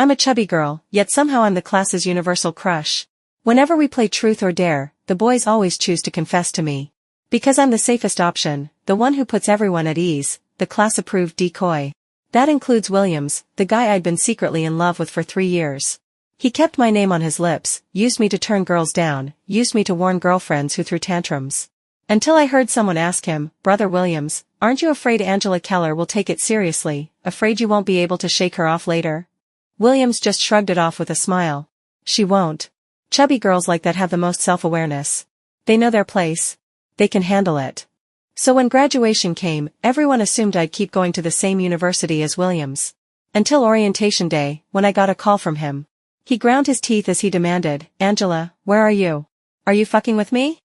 I'm a chubby girl, yet somehow I'm the class's universal crush. Whenever we play truth or dare, the boys always choose to confess to me. Because I'm the safest option, the one who puts everyone at ease, the class-approved decoy. That includes Williams, the guy I'd been secretly in love with for 3 years. He kept my name on his lips, used me to turn girls down, used me to warn girlfriends who threw tantrums. Until I heard someone ask him, "Brother Williams, aren't you afraid Angela Keller will take it seriously, afraid you won't be able to shake her off later?" Williams just shrugged it off with a smile. She won't. Chubby girls like that have the most self-awareness. They know their place. They can handle it. So when graduation came, everyone assumed I'd keep going to the same university as Williams. Until orientation day, when I got a call from him. He ground his teeth as he demanded, "Angela, where are you? Are you fucking with me?"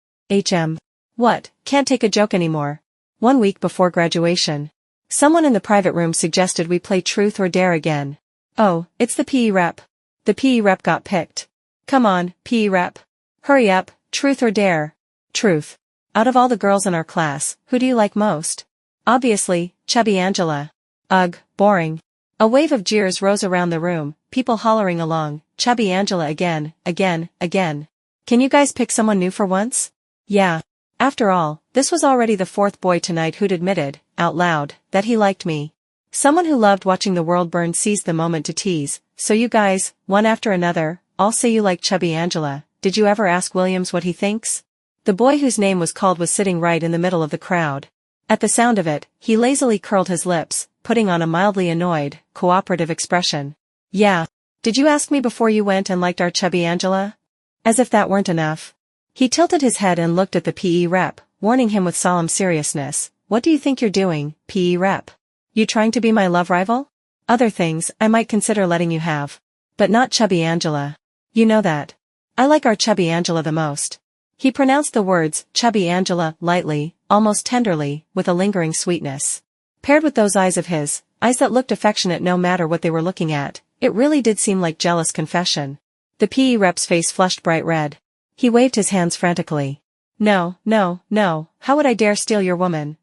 What, can't take a joke anymore. 1 week before graduation. Someone in the private room suggested we play truth or dare again. Oh, it's the PE rep. The PE rep got picked. Come on, PE rep. Hurry up, truth or dare. Truth. Out of all the girls in our class, who do you like most? Obviously, chubby Angela. Ugh, boring. A wave of jeers rose around the room, people hollering along, chubby Angela again, again, again. Can you guys pick someone new for once? Yeah. After all, this was already the 4th boy tonight who'd admitted, out loud, that he liked me. Someone who loved watching the world burn seized the moment to tease, "So you guys, one after another, all say you like chubby Angela, did you ever ask Williams what he thinks?" The boy whose name was called was sitting right in the middle of the crowd. At the sound of it, he lazily curled his lips, putting on a mildly annoyed, cooperative expression. "Yeah. Did you ask me before you went and liked our chubby Angela?" As if that weren't enough. He tilted his head and looked at the PE rep, warning him with solemn seriousness, "What do you think you're doing, PE rep? You trying to be my love rival? Other things I might consider letting you have. But not chubby Angela. You know that. I like our chubby Angela the most." He pronounced the words, chubby Angela, lightly, almost tenderly, with a lingering sweetness. Paired with those eyes of his, eyes that looked affectionate no matter what they were looking at, it really did seem like jealous confession. The PE rep's face flushed bright red. He waved his hands frantically. "No, no, no, how would I dare steal your woman?"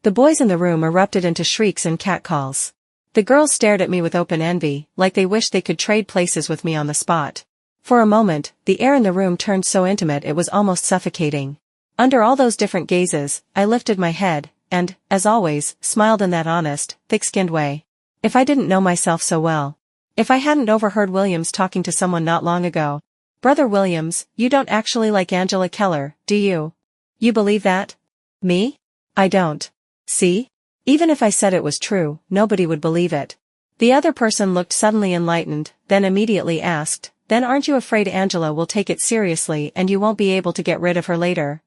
The boys in the room erupted into shrieks and catcalls. The girls stared at me with open envy, like they wished they could trade places with me on the spot. For a moment, the air in the room turned so intimate it was almost suffocating. Under all those different gazes, I lifted my head, and, as always, smiled in that honest, thick-skinned way. If I didn't know myself so well. If I hadn't overheard Williams talking to someone not long ago. "Brother Williams, you don't actually like Angela Keller, do you? You believe that?" "Me? I don't. See? Even if I said it was true, nobody would believe it." The other person looked suddenly enlightened, then immediately asked, "Then aren't you afraid Angela will take it seriously and you won't be able to get rid of her later?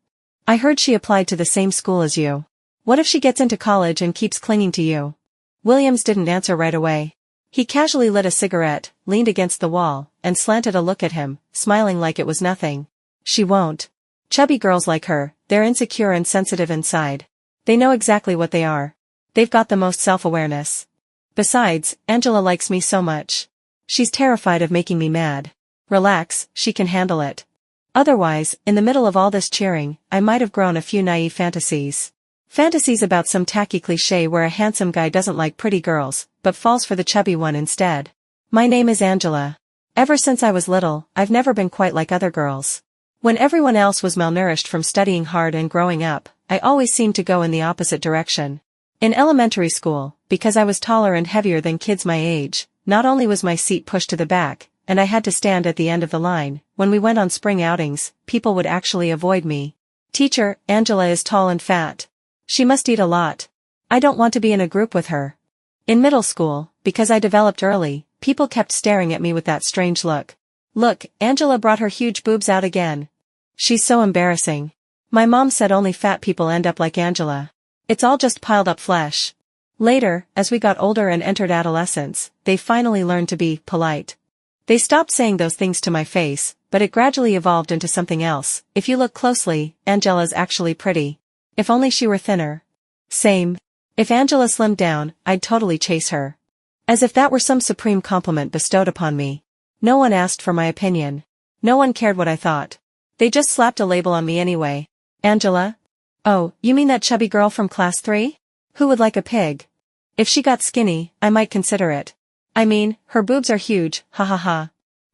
I heard she applied to the same school as you. What if she gets into college and keeps clinging to you?" Williams didn't answer right away. He casually lit a cigarette, leaned against the wall, and slanted a look at him, smiling like it was nothing. "She won't. Chubby girls like her, they're insecure and sensitive inside. They know exactly what they are. They've got the most self-awareness. Besides, Angela likes me so much. She's terrified of making me mad. Relax, she can handle it." Otherwise, in the middle of all this cheering, I might have grown a few naive fantasies. Fantasies about some tacky cliché where a handsome guy doesn't like pretty girls, but falls for the chubby one instead. My name is Angela. Ever since I was little, I've never been quite like other girls. When everyone else was malnourished from studying hard and growing up, I always seemed to go in the opposite direction. In elementary school, because I was taller and heavier than kids my age, not only was my seat pushed to the back, and I had to stand at the end of the line, when we went on spring outings, people would actually avoid me. "Teacher, Angela is tall and fat. She must eat a lot. I don't want to be in a group with her." In middle school, because I developed early, people kept staring at me with that strange look. "Look, Angela brought her huge boobs out again. She's so embarrassing." My mom said only fat people end up like Angela. It's all just piled up flesh. Later, as we got older and entered adolescence, they finally learned to be polite. They stopped saying those things to my face, but it gradually evolved into something else. "If you look closely, Angela's actually pretty. If only she were thinner." Same. If Angela slimmed down, I'd totally chase her. As if that were some supreme compliment bestowed upon me. No one asked for my opinion. No one cared what I thought. They just slapped a label on me anyway. "Angela? Oh, you mean that chubby girl from class 3? Who would like a pig? If she got skinny, I might consider it. I mean, her boobs are huge, ha ha ha.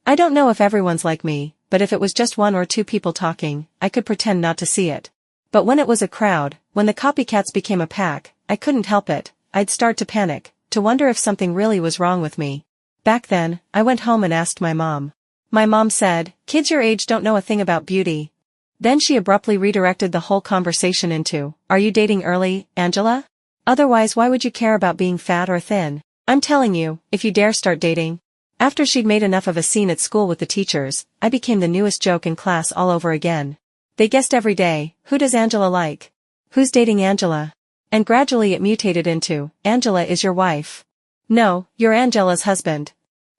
I don't know if everyone's like me, but if it was just one or two people talking, I could pretend not to see it. But when it was a crowd, when the copycats became a pack, I couldn't help it. I'd start to panic, to wonder if something really was wrong with me. Back then, I went home and asked my mom. My mom said, "Kids your age don't know a thing about beauty." Then she abruptly redirected the whole conversation into, "Are you dating early, Angela? Otherwise why would you care about being fat or thin? I'm telling you, if you dare start dating." After she'd made enough of a scene at school with the teachers, I became the newest joke in class all over again. They guessed every day, "Who does Angela like? Who's dating Angela?" And gradually it mutated into, "Angela is your wife. No, you're Angela's husband."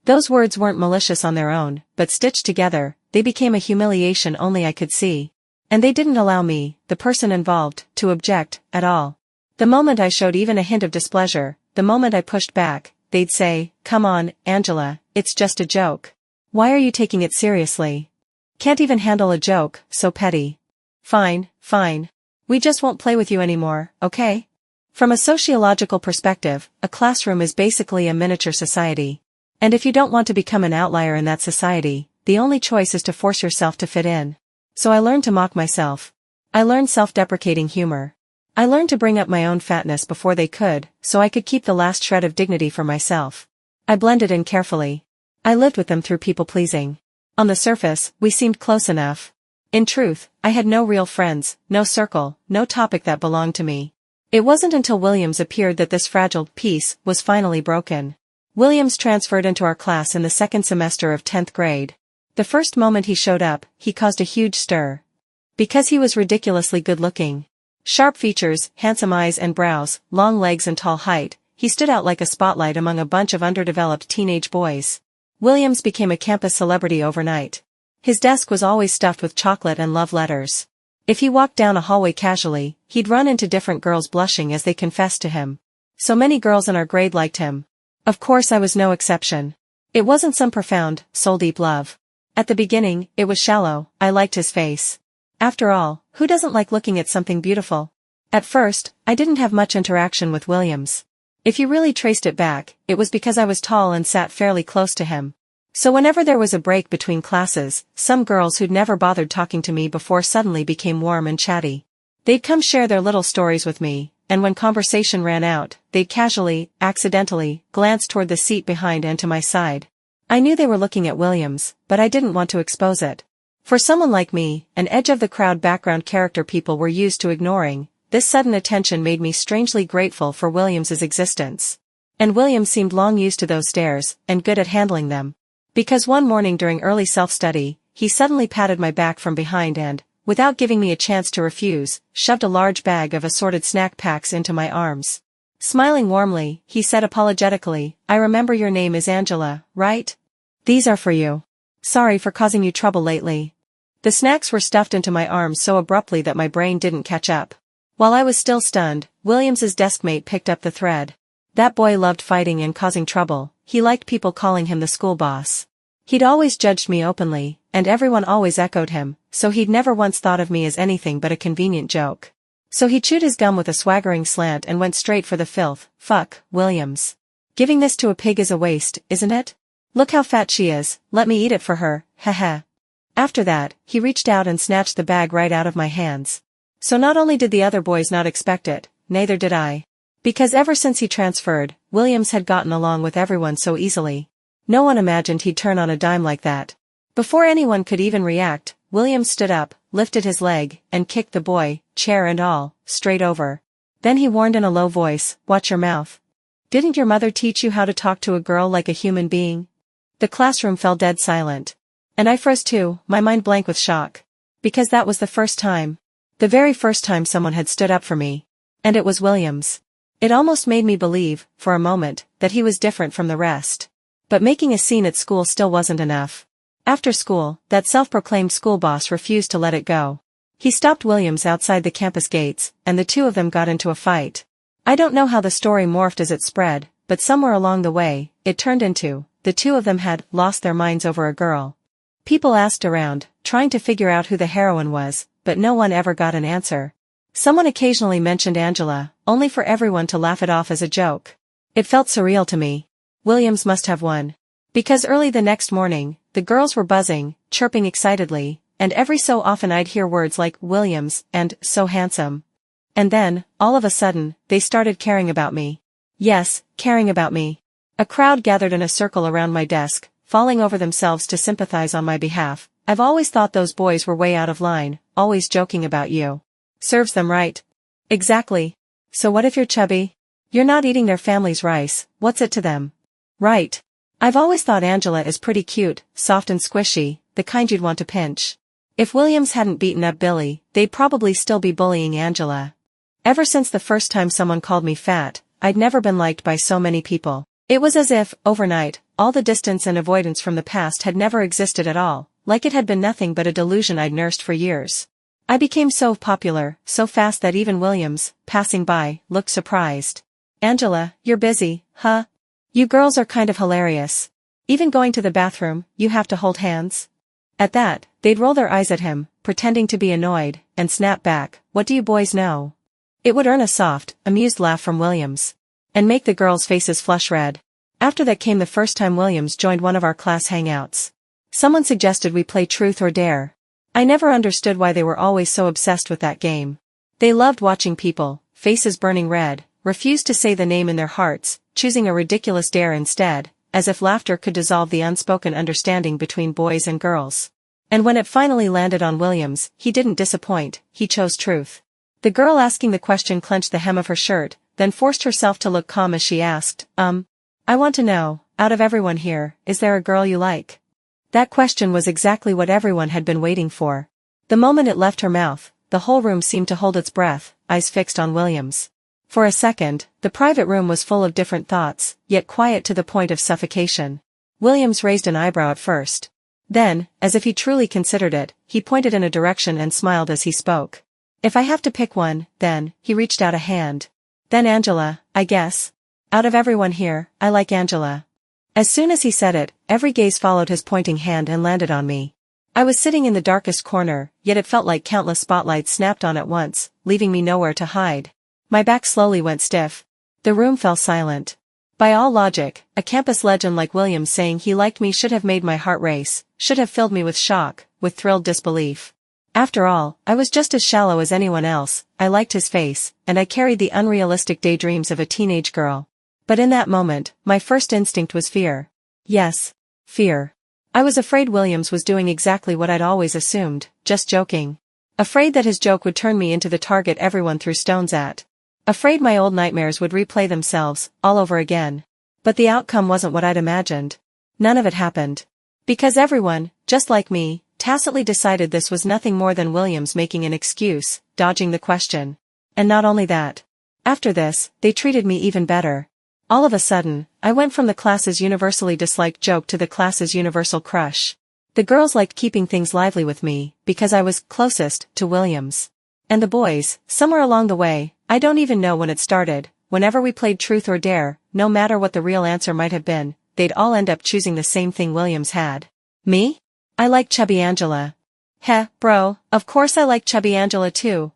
Those words weren't malicious on their own, but stitched together, they became a humiliation only I could see. And they didn't allow me, the person involved, to object, at all. The moment I showed even a hint of displeasure, the moment I pushed back, they'd say, "Come on, Angela, it's just a joke. Why are you taking it seriously? Can't even handle a joke, so petty. Fine, fine. We just won't play with you anymore, okay?" From a sociological perspective, a classroom is basically a miniature society. And if you don't want to become an outlier in that society, the only choice is to force yourself to fit in. So I learned to mock myself. I learned self-deprecating humor. I learned to bring up my own fatness before they could, so I could keep the last shred of dignity for myself. I blended in carefully. I lived with them through people-pleasing. On the surface, we seemed close enough. In truth, I had no real friends, no circle, no topic that belonged to me. It wasn't until Williams appeared that this fragile peace was finally broken. Williams transferred into our class in the second semester of 10th grade. The first moment he showed up, he caused a huge stir. Because he was ridiculously good-looking. Sharp features, handsome eyes and brows, long legs and tall height, he stood out like a spotlight among a bunch of underdeveloped teenage boys. Williams became a campus celebrity overnight. His desk was always stuffed with chocolate and love letters. If he walked down a hallway casually, he'd run into different girls blushing as they confessed to him. So many girls in our grade liked him. Of course I was no exception. It wasn't some profound, soul-deep love. At the beginning, it was shallow. I liked his face. After all, who doesn't like looking at something beautiful? At first, I didn't have much interaction with Williams. If you really traced it back, it was because I was tall and sat fairly close to him. So whenever there was a break between classes, some girls who'd never bothered talking to me before suddenly became warm and chatty. They'd come share their little stories with me, and when conversation ran out, they'd casually, accidentally, glance toward the seat behind and to my side. I knew they were looking at Williams, but I didn't want to expose it. For someone like me, an edge-of-the-crowd background character people were used to ignoring, this sudden attention made me strangely grateful for Williams's existence. And Williams seemed long used to those stares, and good at handling them. Because one morning during early self-study, he suddenly patted my back from behind and, without giving me a chance to refuse, shoved a large bag of assorted snack packs into my arms. Smiling warmly, he said apologetically, "I remember your name is Angela, right? These are for you. Sorry for causing you trouble lately." The snacks were stuffed into my arms so abruptly that my brain didn't catch up. While I was still stunned, Williams's deskmate picked up the thread. That boy loved fighting and causing trouble. He liked people calling him the school boss. He'd always judged me openly, and everyone always echoed him, so he'd never once thought of me as anything but a convenient joke. So he chewed his gum with a swaggering slant and went straight for the filth. "Fuck, Williams. Giving this to a pig is a waste, isn't it? Look how fat she is, let me eat it for her, heh." After that, he reached out and snatched the bag right out of my hands. So not only did the other boys not expect it, neither did I. Because ever since he transferred, Williams had gotten along with everyone so easily. No one imagined he'd turn on a dime like that. Before anyone could even react, Williams stood up, lifted his leg, and kicked the boy, chair and all, straight over. Then he warned in a low voice, "Watch your mouth. Didn't your mother teach you how to talk to a girl like a human being?" The classroom fell dead silent. And I froze too, my mind blank with shock. Because that was the first time. The very first time someone had stood up for me. And it was Williams. It almost made me believe, for a moment, that he was different from the rest. But making a scene at school still wasn't enough. After school, that self-proclaimed school boss refused to let it go. He stopped Williams outside the campus gates, and the two of them got into a fight. I don't know how the story morphed as it spread, but somewhere along the way, it turned into, the two of them had lost their minds over a girl. People asked around, trying to figure out who the heroine was, but no one ever got an answer. Someone occasionally mentioned Angela, only for everyone to laugh it off as a joke. It felt surreal to me. Williams must have won. Because early the next morning, the girls were buzzing, chirping excitedly, and every so often I'd hear words like Williams and so handsome. And then, all of a sudden, they started caring about me. Yes, caring about me. A crowd gathered in a circle around my desk, falling over themselves to sympathize on my behalf. I've always thought those boys were way out of line, always joking about you. Serves them right. Exactly. So what if you're chubby? You're not eating their family's rice, what's it to them? Right. I've always thought Angela is pretty cute, soft and squishy, the kind you'd want to pinch. If Williams hadn't beaten up Billy, they'd probably still be bullying Angela. Ever since the first time someone called me fat, I'd never been liked by so many people. It was as if, overnight, all the distance and avoidance from the past had never existed at all, like it had been nothing but a delusion I'd nursed for years. I became so popular, so fast that even Williams, passing by, looked surprised. Angela, you're busy, huh? You girls are kind of hilarious. Even going to the bathroom, you have to hold hands? At that, they'd roll their eyes at him, pretending to be annoyed, and snap back, what do you boys know? It would earn a soft, amused laugh from Williams. And make the girls' faces flush red. After that came the first time Williams joined one of our class hangouts. Someone suggested we play Truth or Dare. I never understood why they were always so obsessed with that game. They loved watching people, faces burning red, refuse to say the name in their hearts, choosing a ridiculous dare instead, as if laughter could dissolve the unspoken understanding between boys and girls. And when it finally landed on Williams, he didn't disappoint, he chose truth. The girl asking the question clenched the hem of her shirt, then forced herself to look calm as she asked, I want to know, out of everyone here, is there a girl you like? That question was exactly what everyone had been waiting for. The moment it left her mouth, the whole room seemed to hold its breath, eyes fixed on Williams. For a second, the private room was full of different thoughts, yet quiet to the point of suffocation. Williams raised an eyebrow at first. Then, as if he truly considered it, he pointed in a direction and smiled as he spoke. If I have to pick one, then, he reached out a hand. Then Angela, I guess. Out of everyone here, I like Angela. As soon as he said it, every gaze followed his pointing hand and landed on me. I was sitting in the darkest corner, yet it felt like countless spotlights snapped on at once, leaving me nowhere to hide. My back slowly went stiff. The room fell silent. By all logic, a campus legend like Williams saying he liked me should have made my heart race, should have filled me with shock, with thrilled disbelief. After all, I was just as shallow as anyone else, I liked his face, and I carried the unrealistic daydreams of a teenage girl. But in that moment, my first instinct was fear. Yes, fear. I was afraid Williams was doing exactly what I'd always assumed, just joking. Afraid that his joke would turn me into the target everyone threw stones at. Afraid my old nightmares would replay themselves, all over again. But the outcome wasn't what I'd imagined. None of it happened. Because everyone, just like me, tacitly decided this was nothing more than Williams making an excuse, dodging the question. And not only that. After this, they treated me even better. All of a sudden, I went from the class's universally disliked joke to the class's universal crush. The girls liked keeping things lively with me, because I was closest to Williams. And the boys, somewhere along the way, I don't even know when it started, whenever we played Truth or Dare, no matter what the real answer might have been, they'd all end up choosing the same thing Williams had. Me? I like chubby Angela. Heh, bro, of course I like chubby Angela too.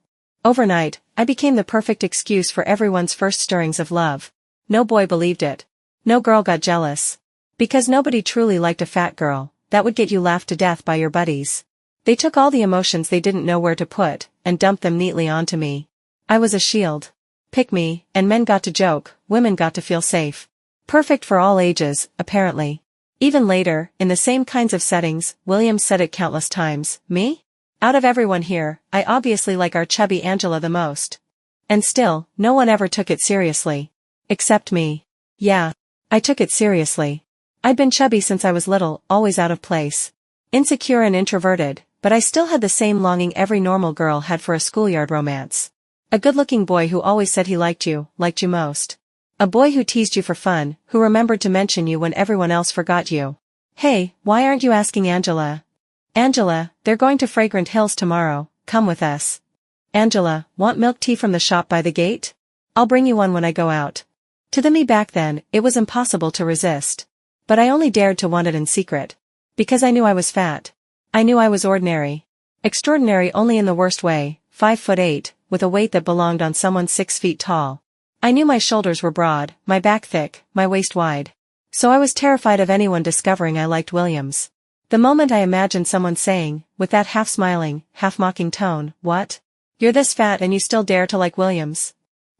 Overnight, I became the perfect excuse for everyone's first stirrings of love. No boy believed it. No girl got jealous. Because nobody truly liked a fat girl, that would get you laughed to death by your buddies. They took all the emotions they didn't know where to put, and dumped them neatly onto me. I was a shield. Pick me, and men got to joke, women got to feel safe. Perfect for all ages, apparently. Even later, in the same kinds of settings, Williams said it countless times, me? Out of everyone here, I obviously like our chubby Angela the most. And still, no one ever took it seriously. Except me. Yeah. I took it seriously. I'd been chubby since I was little, always out of place. Insecure and introverted, but I still had the same longing every normal girl had for a schoolyard romance. A good-looking boy who always said he liked you most. A boy who teased you for fun, who remembered to mention you when everyone else forgot you. Hey, why aren't you asking Angela? Angela, they're going to Fragrant Hills tomorrow, come with us. Angela, want milk tea from the shop by the gate? I'll bring you one when I go out. To the me back then, it was impossible to resist. But I only dared to want it in secret. Because I knew I was fat. I knew I was ordinary. Extraordinary only in the worst way, 5'8", with a weight that belonged on someone 6 feet tall. I knew my shoulders were broad, my back thick, my waist wide. So I was terrified of anyone discovering I liked Williams. The moment I imagined someone saying, with that half-smiling, half-mocking tone, "What? You're this fat and you still dare to like Williams?"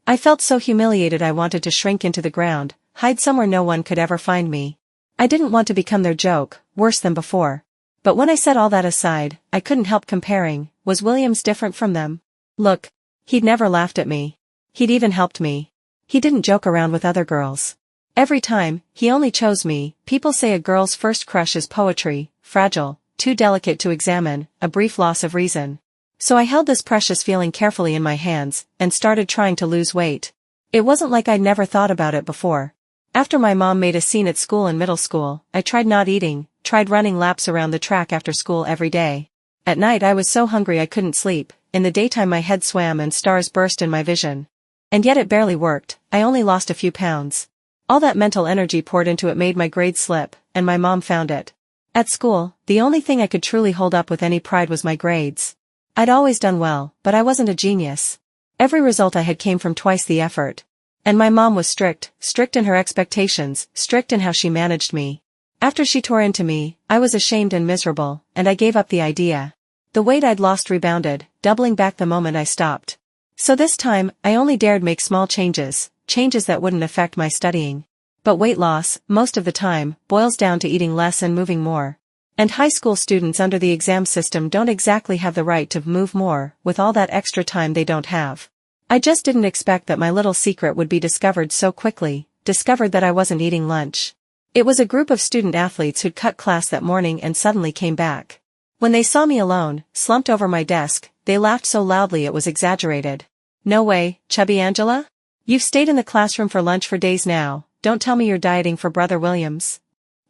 I felt so humiliated I wanted to shrink into the ground, hide somewhere no one could ever find me. I didn't want to become their joke, worse than before. But when I set all that aside, I couldn't help comparing. Was Williams different from them? Look. He'd never laughed at me. He'd even helped me. He didn't joke around with other girls. Every time, he only chose me. People say a girl's first crush is poetry, fragile, too delicate to examine, a brief loss of reason. So I held this precious feeling carefully in my hands, and started trying to lose weight. It wasn't like I'd never thought about it before. After my mom made a scene at school in middle school, I tried not eating, tried running laps around the track after school every day. At night I was so hungry I couldn't sleep, in the daytime my head swam and stars burst in my vision. And yet it barely worked, I only lost a few pounds. All that mental energy poured into it made my grades slip, and my mom found it. At school, the only thing I could truly hold up with any pride was my grades. I'd always done well, but I wasn't a genius. Every result I had came from twice the effort. And my mom was strict in her expectations, strict in how she managed me. After she tore into me, I was ashamed and miserable, and I gave up the idea. The weight I'd lost rebounded, doubling back the moment I stopped. So this time, I only dared make small changes that wouldn't affect my studying. But weight loss, most of the time, boils down to eating less and moving more. And high school students under the exam system don't exactly have the right to move more, with all that extra time they don't have. I just didn't expect that my little secret would be discovered so quickly, discovered that I wasn't eating lunch. It was a group of student athletes who'd cut class that morning and suddenly came back. When they saw me alone, slumped over my desk, they laughed so loudly it was exaggerated. "No way, Chubby Angela? You've stayed in the classroom for lunch for days now, don't tell me you're dieting for Brother Williams."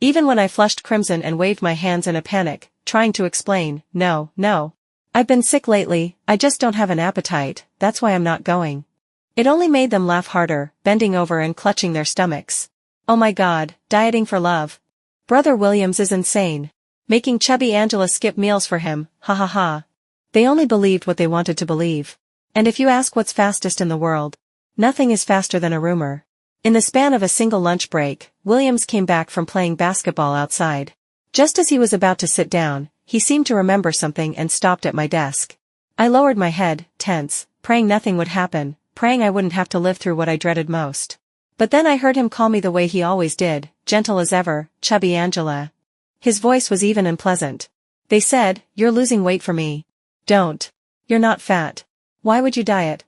Even when I flushed crimson and waved my hands in a panic, trying to explain, No. I've been sick lately, I just don't have an appetite, that's why I'm not going. It only made them laugh harder, bending over and clutching their stomachs. Oh my God, dieting for love. Brother Williams is insane. Making Chubby Angela skip meals for him, ha ha ha. They only believed what they wanted to believe. And if you ask what's fastest in the world, nothing is faster than a rumor. In the span of a single lunch break, Williams came back from playing basketball outside. Just as he was about to sit down, he seemed to remember something and stopped at my desk. I lowered my head, tense, praying nothing would happen, praying I wouldn't have to live through what I dreaded most. But then I heard him call me the way he always did, gentle as ever, Chubby Angela. His voice was even and pleasant. "They said, you're losing weight for me. Don't. You're not fat. Why would you diet?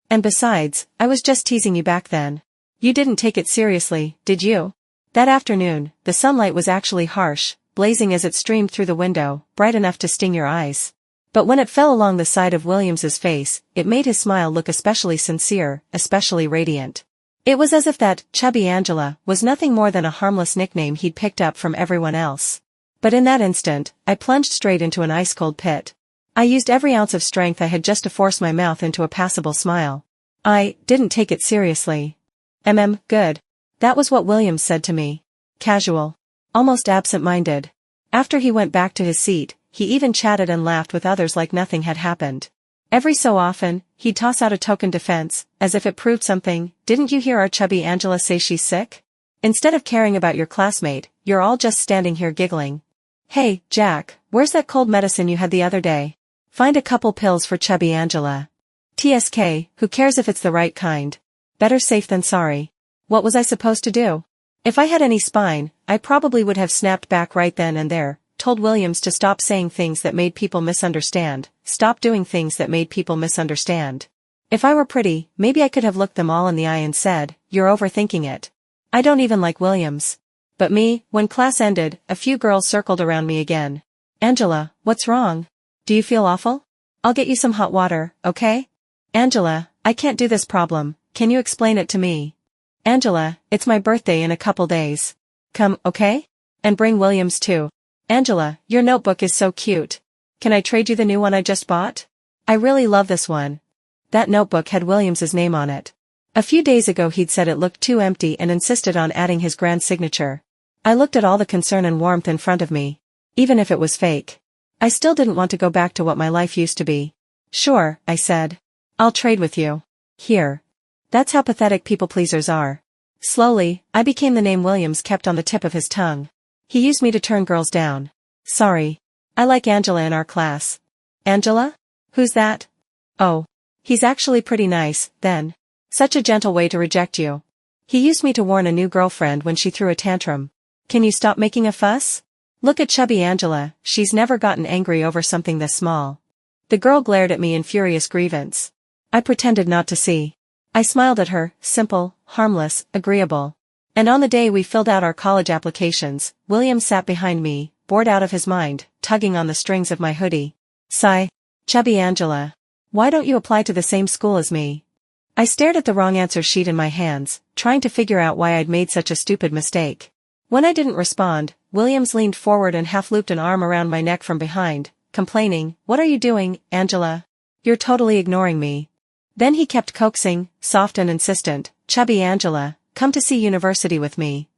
And besides, I was just teasing you back then. You didn't take it seriously, did you?" That afternoon, the sunlight was actually harsh, blazing as it streamed through the window, bright enough to sting your eyes. But when it fell along the side of Williams's face, it made his smile look especially sincere, especially radiant. It was as if that Chubby Angela was nothing more than a harmless nickname he'd picked up from everyone else. But in that instant, I plunged straight into an ice-cold pit. I used every ounce of strength I had just to force my mouth into a passable smile. I didn't take it seriously. Good. That was what Williams said to me. Casual. Almost absent-minded. After he went back to his seat, he even chatted and laughed with others like nothing had happened. Every so often, he'd toss out a token defense, as if it proved something. "Didn't you hear our Chubby Angela say she's sick? Instead of caring about your classmate, you're all just standing here giggling. Hey, Jack, where's that cold medicine you had the other day? Find a couple pills for Chubby Angela. TSK, who cares if it's the right kind? Better safe than sorry." What was I supposed to do? If I had any spine, I probably would have snapped back right then and there, told Williams to stop saying things that made people misunderstand, stop doing things that made people misunderstand. If I were pretty, maybe I could have looked them all in the eye and said, "You're overthinking it. I don't even like Williams." But me, when class ended, a few girls circled around me again. "Angela, what's wrong? Do you feel awful? I'll get you some hot water, okay? Angela, I can't do this problem, can you explain it to me? Angela, it's my birthday in a couple days. Come, okay? And bring Williams too. Angela, your notebook is so cute. Can I trade you the new one I just bought? I really love this one." That notebook had Williams's name on it. A few days ago he'd said it looked too empty and insisted on adding his grand signature. I looked at all the concern and warmth in front of me. Even if it was fake. I still didn't want to go back to what my life used to be. "Sure," I said. "I'll trade with you. Here." That's how pathetic people-pleasers are. Slowly, I became the name Williams kept on the tip of his tongue. He used me to turn girls down. Sorry. I like Angela in our class. Angela? Who's that? Oh. He's actually pretty nice, then. Such a gentle way to reject you. He used me to warn a new girlfriend when she threw a tantrum. Can you stop making a fuss? Look at chubby Angela, she's never gotten angry over something this small. The girl glared at me in furious grievance. I pretended not to see. I smiled at her, simple, harmless, agreeable. And on the day we filled out our college applications, William sat behind me, bored out of his mind, tugging on the strings of my hoodie. Sigh. Chubby Angela. Why don't you apply to the same school as me? I stared at the wrong answer sheet in my hands, trying to figure out why I'd made such a stupid mistake. When I didn't respond, Williams leaned forward and half-looped an arm around my neck from behind, complaining, "What are you doing, Angela? You're totally ignoring me." Then he kept coaxing, soft and insistent, "Chubby Angela, come to see university with me.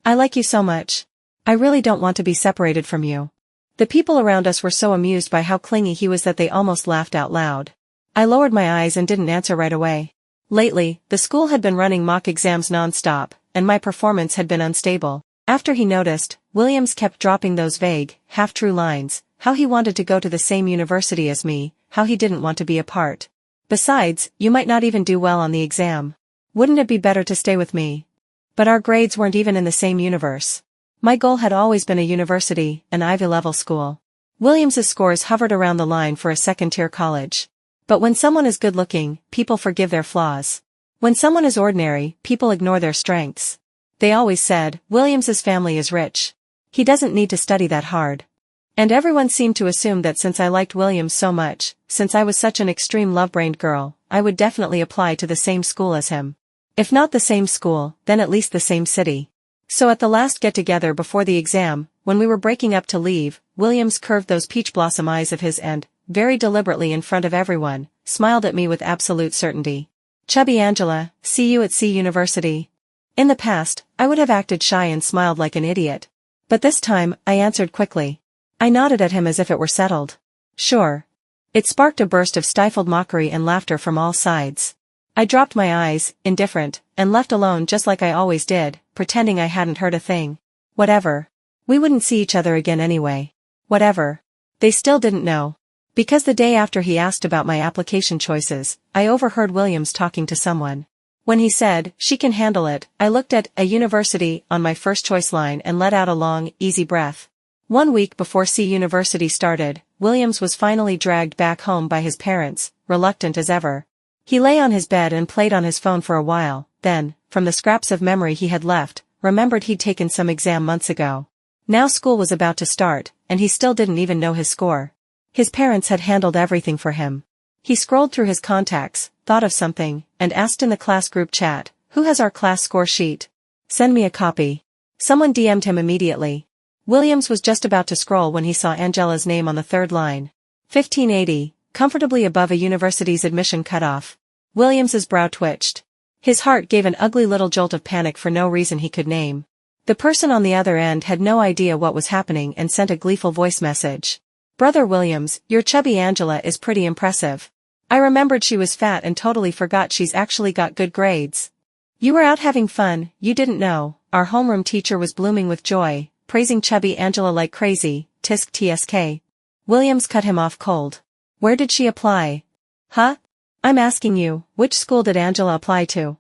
I like you so much. I really don't want to be separated from you." The people around us were so amused by how clingy he was that they almost laughed out loud. I lowered my eyes and didn't answer right away. Lately, the school had been running mock exams non-stop, and my performance had been unstable. After he noticed, Williams kept dropping those vague, half-true lines, how he wanted to go to the same university as me, how he didn't want to be apart. Besides, you might not even do well on the exam. Wouldn't it be better to stay with me? But our grades weren't even in the same universe. My goal had always been a university, an Ivy-level school. Williams's scores hovered around the line for a second-tier college. But when someone is good-looking, people forgive their flaws. When someone is ordinary, people ignore their strengths. They always said, Williams's family is rich. He doesn't need to study that hard. And everyone seemed to assume that since I liked Williams so much, since I was such an extreme love-brained girl, I would definitely apply to the same school as him. If not the same school, then at least the same city. So at the last get-together before the exam, when we were breaking up to leave, Williams curved those peach blossom eyes of his and, very deliberately in front of everyone, smiled at me with absolute certainty. "Chubby Angela, see you at C University." In the past, I would have acted shy and smiled like an idiot. But this time, I answered quickly. I nodded at him as if it were settled. Sure. It sparked a burst of stifled mockery and laughter from all sides. I dropped my eyes, indifferent, and left alone just like I always did, pretending I hadn't heard a thing. Whatever. We wouldn't see each other again anyway. Whatever. They still didn't know. Because the day after he asked about my application choices, I overheard Williams talking to someone. When he said, "She can handle it," I looked at a university on my first choice line and let out a long, easy breath. 1 week before C University started, Williams was finally dragged back home by his parents, reluctant as ever. He lay on his bed and played on his phone for a while, then, from the scraps of memory he had left, remembered he'd taken some exam months ago. Now school was about to start, and he still didn't even know his score. His parents had handled everything for him. He scrolled through his contacts, thought of something, and asked in the class group chat, "Who has our class score sheet? Send me a copy." Someone DM'd him immediately. Williams was just about to scroll when he saw Angela's name on the third line. 1580, comfortably above a university's admission cutoff. Williams's brow twitched. His heart gave an ugly little jolt of panic for no reason he could name. The person on the other end had no idea what was happening and sent a gleeful voice message. "Brother Williams, your chubby Angela is pretty impressive. I remembered she was fat and totally forgot she's actually got good grades. You were out having fun, you didn't know." Our homeroom teacher was blooming with joy, praising chubby Angela like crazy, tisk tsk. Williams cut him off cold. "Where did she apply?" "Huh? I'm asking you, which school did Angela apply to?"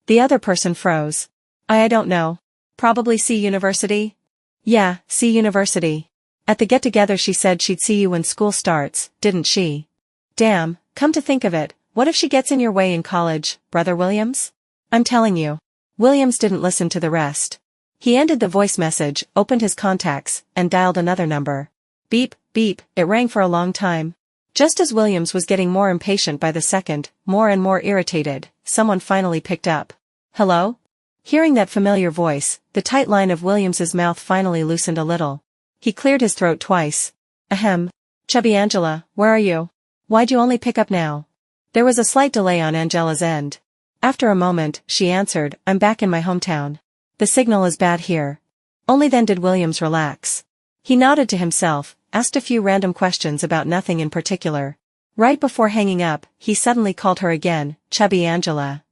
The other person froze. I don't know. Probably C University?" "Yeah, C University. At the get-together she said she'd see you when school starts, didn't she?" "Damn, come to think of it, what if she gets in your way in college, Brother Williams? I'm telling you." Williams didn't listen to the rest. He ended the voice message, opened his contacts, and dialed another number. Beep, beep, it rang for a long time. Just as Williams was getting more impatient by the second, more and more irritated, someone finally picked up. "Hello?" Hearing that familiar voice, the tight line of Williams's mouth finally loosened a little. He cleared his throat twice. "Ahem. Chubby Angela, where are you? Why'd you only pick up now?" There was a slight delay on Angela's end. After a moment, she answered, "I'm back in my hometown. The signal is bad here." Only then did Williams relax. He nodded to himself, asked a few random questions about nothing in particular. Right before hanging up, he suddenly called her again, "Chubby Angela.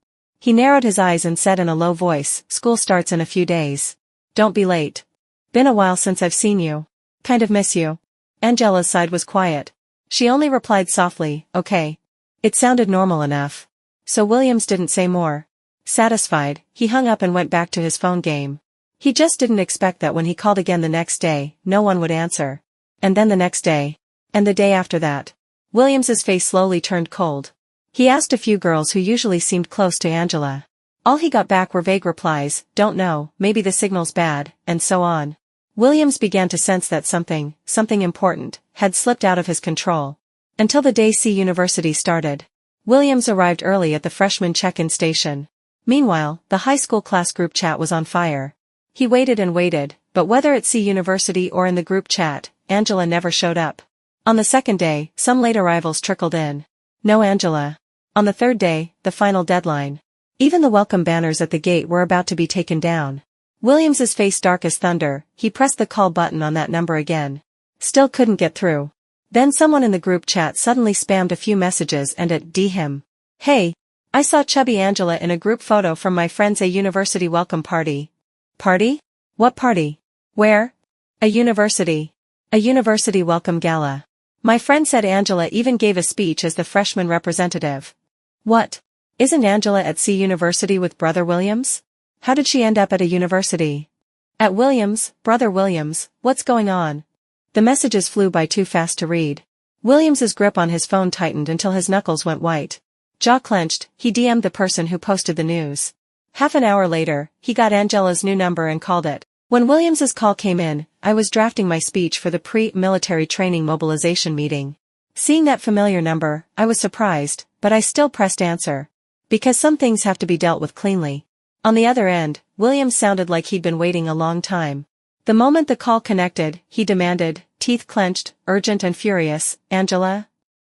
He narrowed his eyes and said in a low voice, "School starts in a few days. Don't be late. Been a while since I've seen you. Kind of miss you." Angela's side was quiet. She only replied softly, "Okay." It sounded normal enough. So Williams didn't say more. Satisfied, he hung up and went back to his phone game. He just didn't expect that when he called again the next day, no one would answer. And then the next day. And the day after that. Williams's face slowly turned cold. He asked a few girls who usually seemed close to Angela. All he got back were vague replies, "Don't know, maybe the signal's bad," and so on. Williams began to sense that something important, had slipped out of his control. Until the day C University started. Williams arrived early at the freshman check-in station. Meanwhile, the high school class group chat was on fire. He waited and waited, but whether at C University or in the group chat, Angela never showed up. On the second day, some late arrivals trickled in. No Angela. On the third day, the final deadline. Even the welcome banners at the gate were about to be taken down. Williams's face dark as thunder, he pressed the call button on that number again. Still couldn't get through. Then someone in the group chat suddenly spammed a few messages and at him. "Hey, I saw chubby Angela in a group photo from my friend's A University welcome party." "Party? What party? Where?" "A university. A university welcome gala. My friend said Angela even gave a speech as the freshman representative." "What? Isn't Angela at C University with Brother Williams? How did she end up at a university?" "At Williams, Brother Williams, what's going on?" The messages flew by too fast to read. Williams's grip on his phone tightened until his knuckles went white. Jaw clenched, he DM'd the person who posted the news. Half an hour later, he got Angela's new number and called it. When Williams's call came in, I was drafting my speech for the pre-military training mobilization meeting. Seeing that familiar number, I was surprised, but I still pressed answer. Because some things have to be dealt with cleanly. On the other end, Williams sounded like he'd been waiting a long time. The moment the call connected, he demanded, teeth clenched, urgent and furious, "Angela?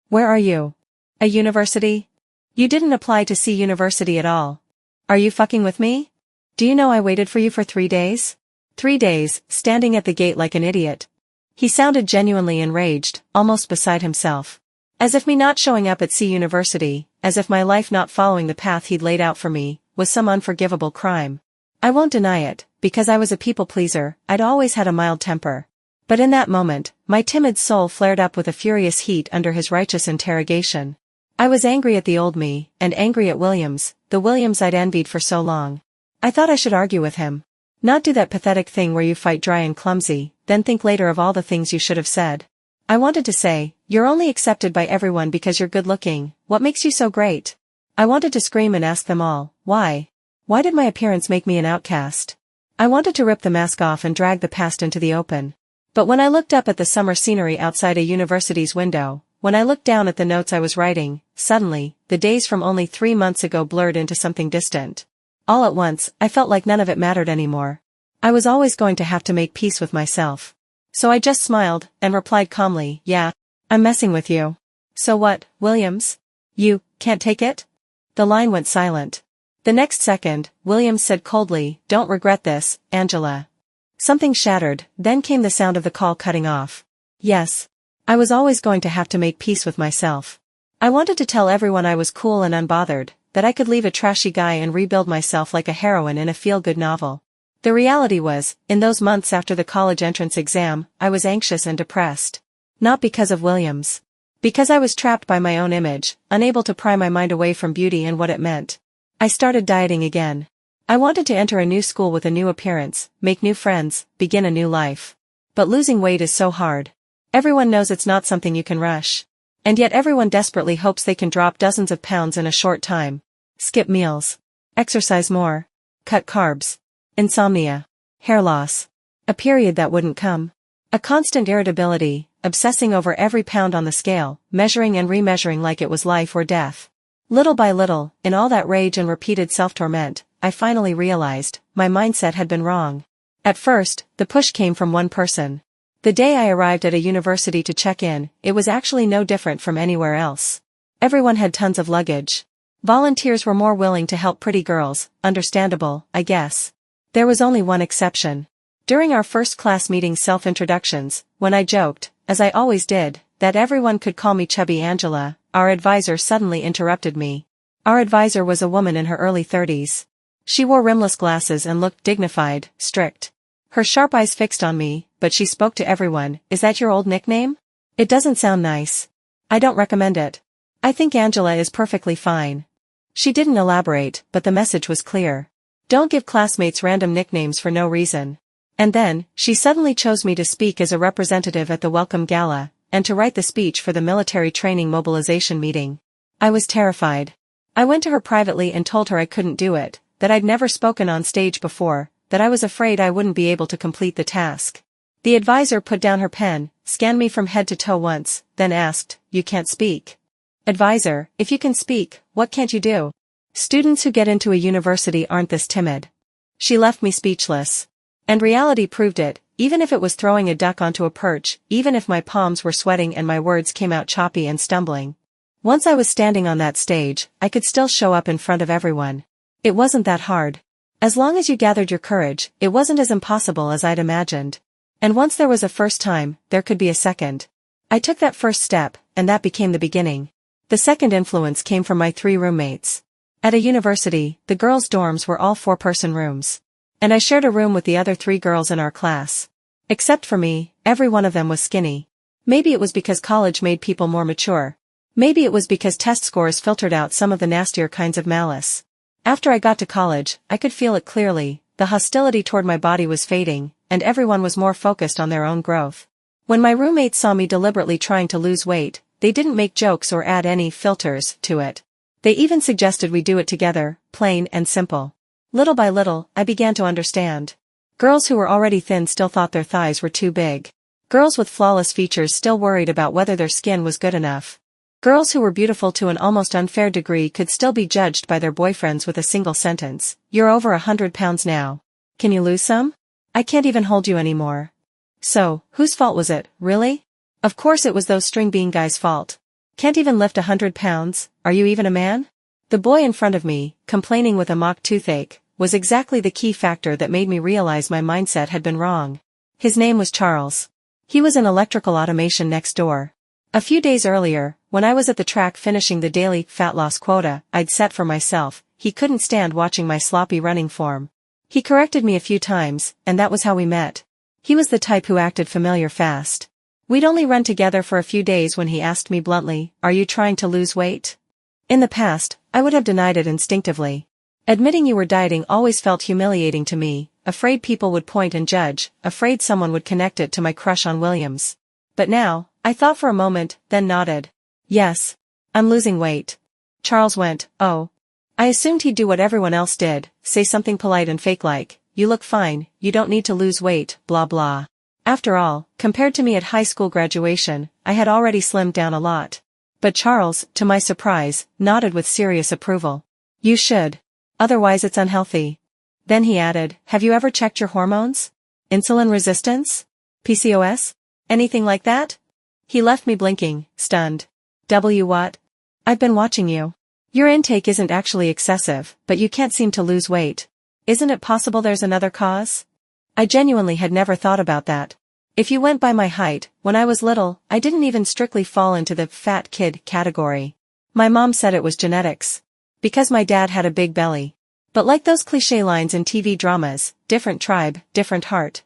Where are you? A university? You didn't apply to C University at all. Are you fucking with me? Do you know I waited for you for 3 days? 3 days, standing at the gate like an idiot." He sounded genuinely enraged, almost beside himself. As if me not showing up at C University, as if my life not following the path he'd laid out for me, was some unforgivable crime. I won't deny it, because I was a people pleaser, I'd always had a mild temper. But in that moment, my timid soul flared up with a furious heat under his righteous interrogation. I was angry at the old me, and angry at Williams, the Williams I'd envied for so long. I thought I should argue with him. Not do that pathetic thing where you fight dry and clumsy, then think later of all the things you should have said. I wanted to say, "You're only accepted by everyone because you're good looking, what makes you so great?" I wanted to scream and ask them all, why? Why did my appearance make me an outcast? I wanted to rip the mask off and drag the past into the open. But when I looked up at the summer scenery outside a university's window, when I looked down at the notes I was writing, suddenly, the days from only 3 months ago blurred into something distant. All at once, I felt like none of it mattered anymore. I was always going to have to make peace with myself. So I just smiled, and replied calmly, "Yeah, I'm messing with you." "So what, Williams? You can't take it?" The line went silent. The next second, Williams said coldly, "Don't regret this, Angela." Something shattered, then came the sound of the call cutting off. Yes. I was always going to have to make peace with myself. I wanted to tell everyone I was cool and unbothered, that I could leave a trashy guy and rebuild myself like a heroine in a feel-good novel. The reality was, in those months after the college entrance exam, I was anxious and depressed. Not because of Williams. Because I was trapped by my own image, unable to pry my mind away from beauty and what it meant. I started dieting again. I wanted to enter a new school with a new appearance, make new friends, begin a new life. But losing weight is so hard. Everyone knows it's not something you can rush. And yet everyone desperately hopes they can drop dozens of pounds in a short time. Skip meals. Exercise more. Cut carbs. Insomnia. Hair loss. A period that wouldn't come. A constant irritability, obsessing over every pound on the scale, measuring and remeasuring like it was life or death. Little by little, in all that rage and repeated self-torment, I finally realized, my mindset had been wrong. At first, the push came from one person. The day I arrived at a university to check in, it was actually no different from anywhere else. Everyone had tons of luggage. Volunteers were more willing to help pretty girls, understandable, I guess. There was only one exception. During our first class meeting self-introductions, when I joked, as I always did, that everyone could call me Chubby Angela, our advisor suddenly interrupted me. Our advisor was a woman in her early 30s. She wore rimless glasses and looked dignified, strict. Her sharp eyes fixed on me, but she spoke to everyone. Is that your old nickname? It doesn't sound nice. I don't recommend it. I think Angela is perfectly fine. She didn't elaborate, but the message was clear. Don't give classmates random nicknames for no reason. And then, she suddenly chose me to speak as a representative at the welcome gala, and to write the speech for the military training mobilization meeting. I was terrified. I went to her privately and told her I couldn't do it, that I'd never spoken on stage before, that I was afraid I wouldn't be able to complete the task. The advisor put down her pen, scanned me from head to toe once, then asked, "You can't speak?" Advisor, if you can speak, what can't you do? Students who get into a university aren't this timid. She left me speechless. And reality proved it, even if it was throwing a duck onto a perch, even if my palms were sweating and my words came out choppy and stumbling. Once I was standing on that stage, I could still show up in front of everyone. It wasn't that hard. As long as you gathered your courage, it wasn't as impossible as I'd imagined. And once there was a first time, there could be a second. I took that first step, and that became the beginning. The second influence came from my 3 roommates. At a university, the girls' dorms were all 4-person rooms. And I shared a room with the other 3 girls in our class. Except for me, every one of them was skinny. Maybe it was because college made people more mature. Maybe it was because test scores filtered out some of the nastier kinds of malice. After I got to college, I could feel it clearly. The hostility toward my body was fading, and everyone was more focused on their own growth. When my roommates saw me deliberately trying to lose weight, they didn't make jokes or add any filters to it. They even suggested we do it together, plain and simple. Little by little, I began to understand. Girls who were already thin still thought their thighs were too big. Girls with flawless features still worried about whether their skin was good enough. Girls who were beautiful to an almost unfair degree could still be judged by their boyfriends with a single sentence. "You're over 100 pounds now. Can you lose some? I can't even hold you anymore." So, whose fault was it, really? Of course it was those string bean guys' fault. Can't even lift 100 pounds, are you even a man? The boy in front of me, complaining with a mock toothache, was exactly the key factor that made me realize my mindset had been wrong. His name was Charles. He was in electrical automation next door. A few days earlier, when I was at the track finishing the daily fat loss quota I'd set for myself, he couldn't stand watching my sloppy running form. He corrected me a few times, and that was how we met. He was the type who acted familiar fast. We'd only run together for a few days when he asked me bluntly, "Are you trying to lose weight?" In the past, I would have denied it instinctively. Admitting you were dieting always felt humiliating to me, afraid people would point and judge, afraid someone would connect it to my crush on Williams. But now, I thought for a moment, then nodded. "Yes. I'm losing weight." Charles went, "Oh." I assumed he'd do what everyone else did, say something polite and fake like, "You look fine, you don't need to lose weight, blah blah." After all, compared to me at high school graduation, I had already slimmed down a lot. But Charles, to my surprise, nodded with serious approval. "You should. Otherwise it's unhealthy." Then he added, "Have you ever checked your hormones? Insulin resistance? PCOS? Anything like that?" He left me blinking, stunned. What? "I've been watching you. Your intake isn't actually excessive, but you can't seem to lose weight. Isn't it possible there's another cause?" I genuinely had never thought about that. If you went by my height, when I was little, I didn't even strictly fall into the fat kid category. My mom said it was genetics. Because my dad had a big belly. But like those cliché lines in TV dramas, different tribe, different heart.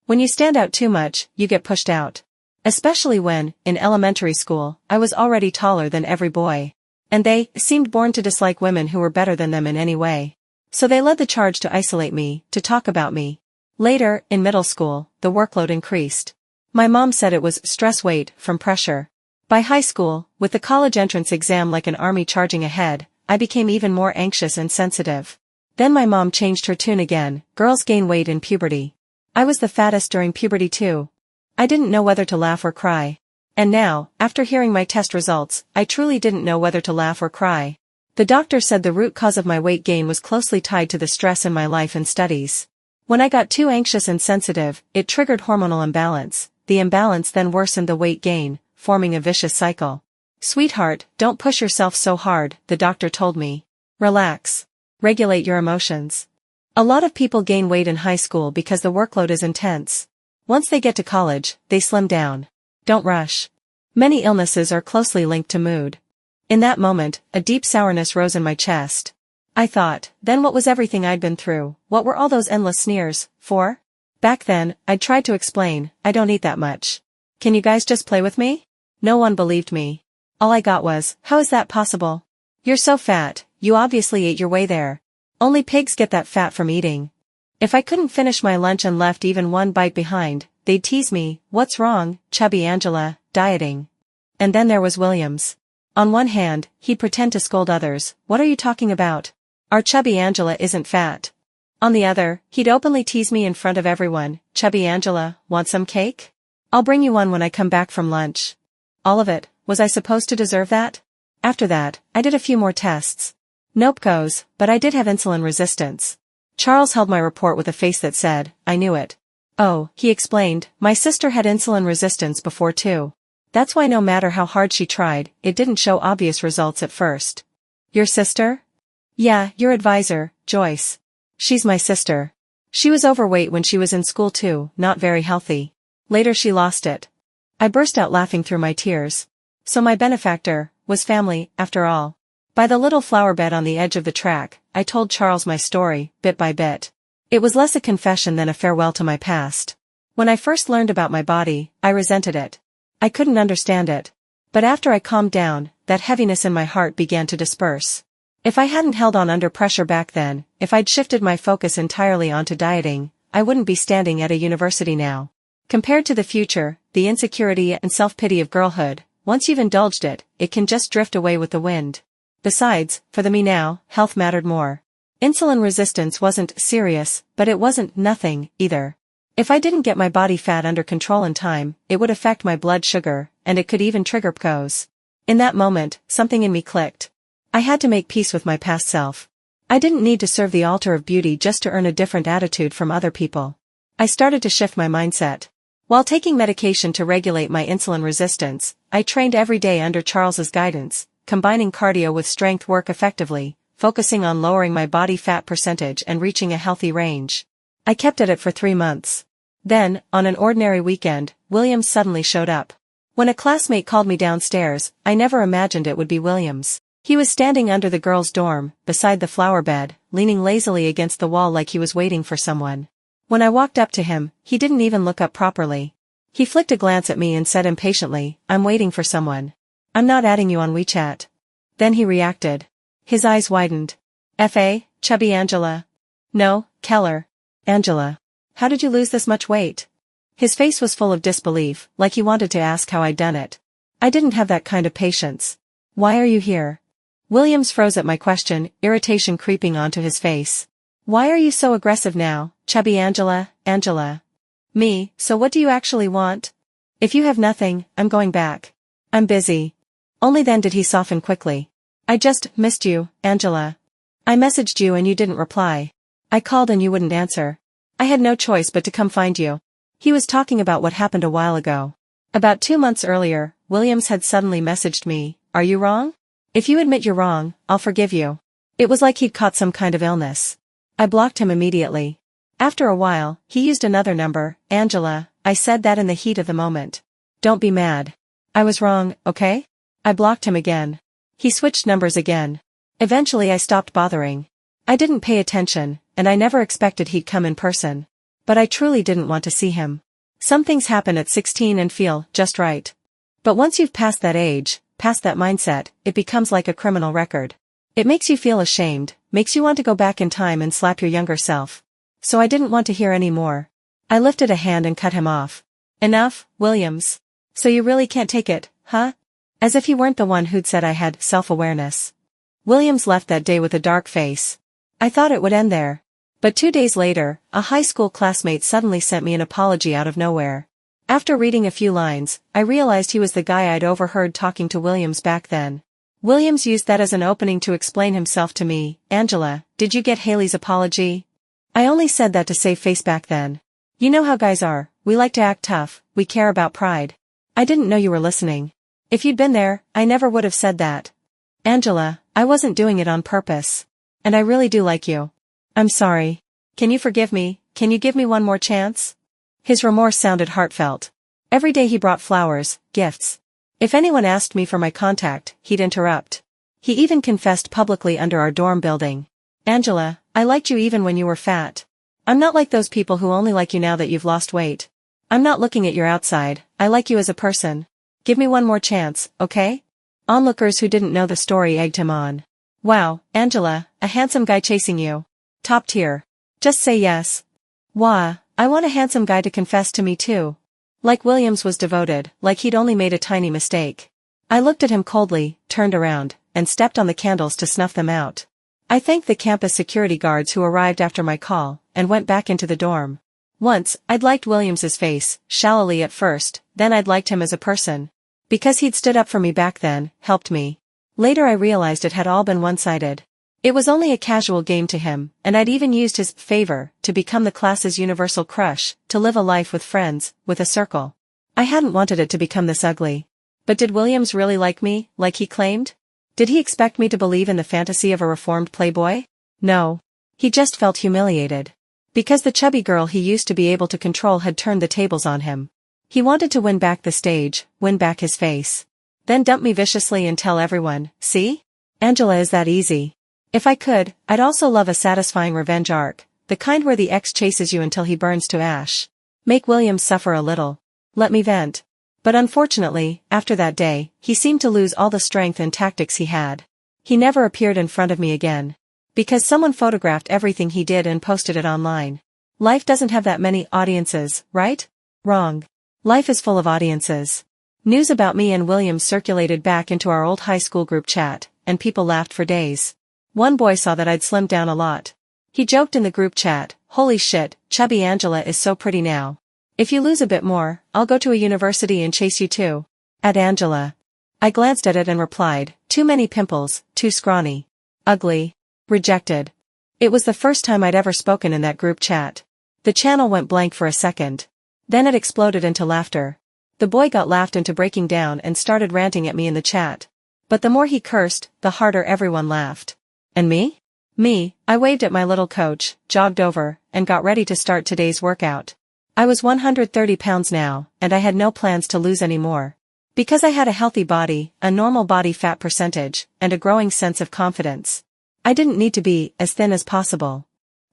When you stand out too much, you get pushed out. Especially when, in elementary school, I was already taller than every boy. And they seemed born to dislike women who were better than them in any way. So they led the charge to isolate me, to talk about me. Later, in middle school, the workload increased. My mom said it was stress weight from pressure. By high school, with the college entrance exam like an army charging ahead, I became even more anxious and sensitive. Then my mom changed her tune again, girls gain weight in puberty. I was the fattest during puberty too. I didn't know whether to laugh or cry. And now, after hearing my test results, I truly didn't know whether to laugh or cry. The doctor said the root cause of my weight gain was closely tied to the stress in my life and studies. When I got too anxious and sensitive, it triggered hormonal imbalance. The imbalance then worsened the weight gain, forming a vicious cycle. "Sweetheart, don't push yourself so hard," the doctor told me. "Relax. Regulate your emotions." A lot of people gain weight in high school because the workload is intense. Once they get to college, they slim down. Don't rush. Many illnesses are closely linked to mood. In that moment, a deep sourness rose in my chest. I thought, then what was everything I'd been through? What were all those endless sneers for? Back then, I'd tried to explain, I don't eat that much. Can you guys just play with me? No one believed me. All I got was, how is that possible? You're so fat, you obviously ate your way there. Only pigs get that fat from eating. If I couldn't finish my lunch and left even one bite behind, they'd tease me, what's wrong, chubby Angela, dieting. And then there was Williams. On one hand, he'd pretend to scold others, what are you talking about? Our chubby Angela isn't fat. On the other, he'd openly tease me in front of everyone, chubby Angela, want some cake? I'll bring you one when I come back from lunch. All of it, was I supposed to deserve that? After that, I did a few more tests. Nope goes, but I did have insulin resistance. Charles held my report with a face that said, I knew it. Oh, he explained, my sister had insulin resistance before too. That's why no matter how hard she tried, it didn't show obvious results at first. Your sister? Yeah, your advisor, Joyce. She's my sister. She was overweight when she was in school too, not very healthy. Later she lost it. I burst out laughing through my tears. So my benefactor was family, after all. By the little flower bed on the edge of the track, I told Charles my story, bit by bit. It was less a confession than a farewell to my past. When I first learned about my body, I resented it. I couldn't understand it. But after I calmed down, that heaviness in my heart began to disperse. If I hadn't held on under pressure back then, if I'd shifted my focus entirely onto dieting, I wouldn't be standing at a university now. Compared to the future, the insecurity and self-pity of girlhood, once you've indulged it, it can just drift away with the wind. Besides, for the me now, health mattered more. Insulin resistance wasn't serious, but it wasn't nothing, either. If I didn't get my body fat under control in time, it would affect my blood sugar, and it could even trigger PCOS. In that moment, something in me clicked. I had to make peace with my past self. I didn't need to serve the altar of beauty just to earn a different attitude from other people. I started to shift my mindset. While taking medication to regulate my insulin resistance, I trained every day under Charles's guidance, combining cardio with strength work effectively, focusing on lowering my body fat percentage and reaching a healthy range. I kept at it for 3 months. Then, on an ordinary weekend, Williams suddenly showed up. When a classmate called me downstairs, I never imagined it would be Williams. He was standing under the girls' dorm, beside the flower bed, leaning lazily against the wall like he was waiting for someone. When I walked up to him, he didn't even look up properly. He flicked a glance at me and said impatiently, I'm waiting for someone. I'm not adding you on WeChat. Then he reacted. His eyes widened. F.A., chubby Angela. No, Keller. Angela. How did you lose this much weight? His face was full of disbelief, like he wanted to ask how I'd done it. I didn't have that kind of patience. Why are you here? Williams froze at my question, irritation creeping onto his face. Why are you so aggressive now, chubby Angela, Angela? Me, so what do you actually want? If you have nothing, I'm going back. I'm busy. Only then did he soften quickly. I just missed you, Angela. I messaged you and you didn't reply. I called and you wouldn't answer. I had no choice but to come find you. He was talking about what happened a while ago. About 2 months earlier, Williams had suddenly messaged me, are you wrong? If you admit you're wrong, I'll forgive you. It was like he'd caught some kind of illness. I blocked him immediately. After a while, he used another number, Angela, I said that in the heat of the moment. Don't be mad. I was wrong, okay? I blocked him again. He switched numbers again. Eventually I stopped bothering. I didn't pay attention, and I never expected he'd come in person. But I truly didn't want to see him. Some things happen at 16 and feel just right. But once you've passed that age, past that mindset, it becomes like a criminal record. It makes you feel ashamed, makes you want to go back in time and slap your younger self. So I didn't want to hear any more. I lifted a hand and cut him off. Enough, Williams. So you really can't take it, huh? As if you weren't the one who'd said I had self-awareness. Williams left that day with a dark face. I thought it would end there. But 2 days later, a high school classmate suddenly sent me an apology out of nowhere. After reading a few lines, I realized he was the guy I'd overheard talking to Williams back then. Williams used that as an opening to explain himself to me. Angela, did you get Haley's apology? I only said that to save face back then. You know how guys are, we like to act tough, we care about pride. I didn't know you were listening. If you'd been there, I never would have said that. Angela, I wasn't doing it on purpose. And I really do like you. I'm sorry. Can you forgive me? Can you give me one more chance? His remorse sounded heartfelt. Every day he brought flowers, gifts. If anyone asked me for my contact, he'd interrupt. He even confessed publicly under our dorm building. Angela, I liked you even when you were fat. I'm not like those people who only like you now that you've lost weight. I'm not looking at your outside, I like you as a person. Give me one more chance, okay? Onlookers who didn't know the story egged him on. Wow, Angela, a handsome guy chasing you. Top tier. Just say yes. Wah, I want a handsome guy to confess to me too. Like Williams was devoted, like he'd only made a tiny mistake. I looked at him coldly, turned around, and stepped on the candles to snuff them out. I thanked the campus security guards who arrived after my call, and went back into the dorm. Once, I'd liked Williams's face, shallowly at first, then I'd liked him as a person. Because he'd stood up for me back then, helped me. Later I realized it had all been one-sided. It was only a casual game to him, and I'd even used his favor to become the class's universal crush, to live a life with friends, with a circle. I hadn't wanted it to become this ugly. But did Williams really like me, like he claimed? Did he expect me to believe in the fantasy of a reformed playboy? No. He just felt humiliated. Because the chubby girl he used to be able to control had turned the tables on him. He wanted to win back the stage, win back his face. Then dump me viciously and tell everyone, see? Angela is that easy. If I could, I'd also love a satisfying revenge arc, the kind where the ex chases you until he burns to ash. Make Williams suffer a little. Let me vent. But unfortunately, after that day, he seemed to lose all the strength and tactics he had. He never appeared in front of me again. Because someone photographed everything he did and posted it online. Life doesn't have that many audiences, right? Wrong. Life is full of audiences. News about me and Williams circulated back into our old high school group chat, and people laughed for days. One boy saw that I'd slimmed down a lot. He joked in the group chat, "Holy shit, chubby Angela is so pretty now. If you lose a bit more, I'll go to a university and chase you too." At Angela. I glanced at it and replied, "Too many pimples, too scrawny. Ugly. Rejected." It was the first time I'd ever spoken in that group chat. The channel went blank for a second. Then it exploded into laughter. The boy got laughed into breaking down and started ranting at me in the chat. But the more he cursed, the harder everyone laughed. And me? Me, I waved at my little coach, jogged over, and got ready to start today's workout. I was 130 pounds now, and I had no plans to lose any more. Because I had a healthy body, a normal body fat percentage, and a growing sense of confidence. I didn't need to be as thin as possible.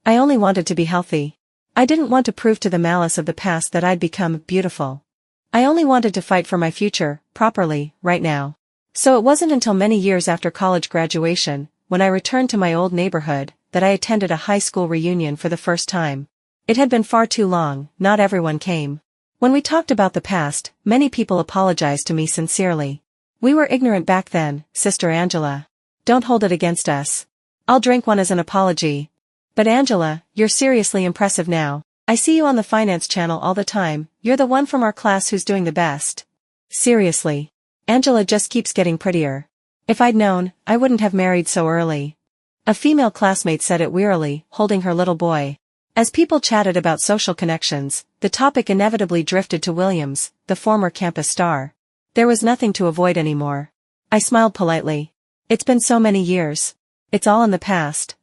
I only wanted to be healthy. I didn't want to prove to the malice of the past that I'd become beautiful. I only wanted to fight for my future, properly, right now. So it wasn't until many years after college graduation, when I returned to my old neighborhood, that I attended a high school reunion for the first time. It had been far too long, not everyone came. When we talked about the past, many people apologized to me sincerely. We were ignorant back then, Sister Angela. Don't hold it against us. I'll drink one as an apology. But Angela, you're seriously impressive now. I see you on the finance channel all the time, you're the one from our class who's doing the best. Seriously. Angela just keeps getting prettier. If I'd known, I wouldn't have married so early. A female classmate said it wearily, holding her little boy. As people chatted about social connections, the topic inevitably drifted to Williams, the former campus star. There was nothing to avoid anymore. I smiled politely. It's been so many years. It's all in the past.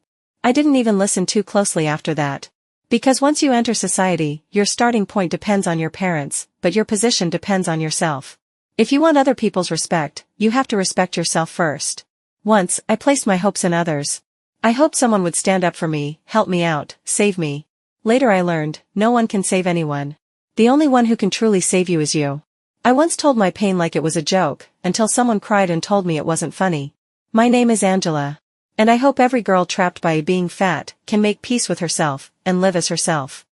I didn't even listen too closely after that. Because once you enter society, your starting point depends on your parents, but your position depends on yourself. If you want other people's respect, you have to respect yourself first. Once, I placed my hopes in others. I hoped someone would stand up for me, help me out, save me. Later I learned, no one can save anyone. The only one who can truly save you is you. I once told my pain like it was a joke, until someone cried and told me it wasn't funny. My name is Angela. And I hope every girl trapped by being fat can make peace with herself, and live as herself.